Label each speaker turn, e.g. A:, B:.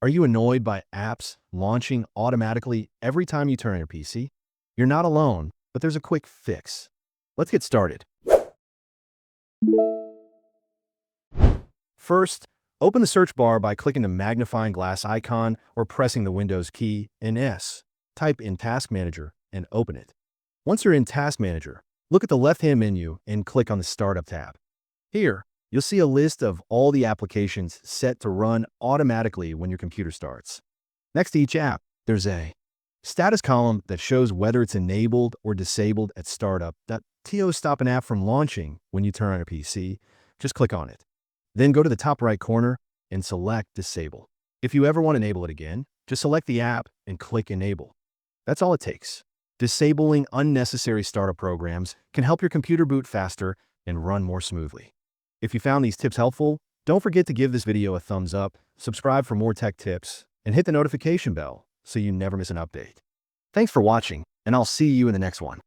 A: Are you annoyed by apps launching automatically every time you turn on your PC? You're not alone, but there's a quick fix. Let's get started. First, open the search bar by clicking the magnifying glass icon or pressing the Windows key and S. Type in Task Manager and open it. Once you're in Task Manager, look at the left-hand menu and click on the Startup tab. Here, you'll see a list of all the applications set to run automatically when your computer starts. Next to each app, there's a status column that shows whether it's enabled or disabled at startup. That TO stop an app from launching when you turn on a PC. Just click on it. Then go to the top right corner and select Disable. If you ever want to enable it again, just select the app and click Enable. That's all it takes. Disabling unnecessary startup programs can help your computer boot faster and run more smoothly. If you found these tips helpful, don't forget to give this video a thumbs up, subscribe for more tech tips, and hit the notification bell so you never miss an update. Thanks for watching, and I'll see you in the next one.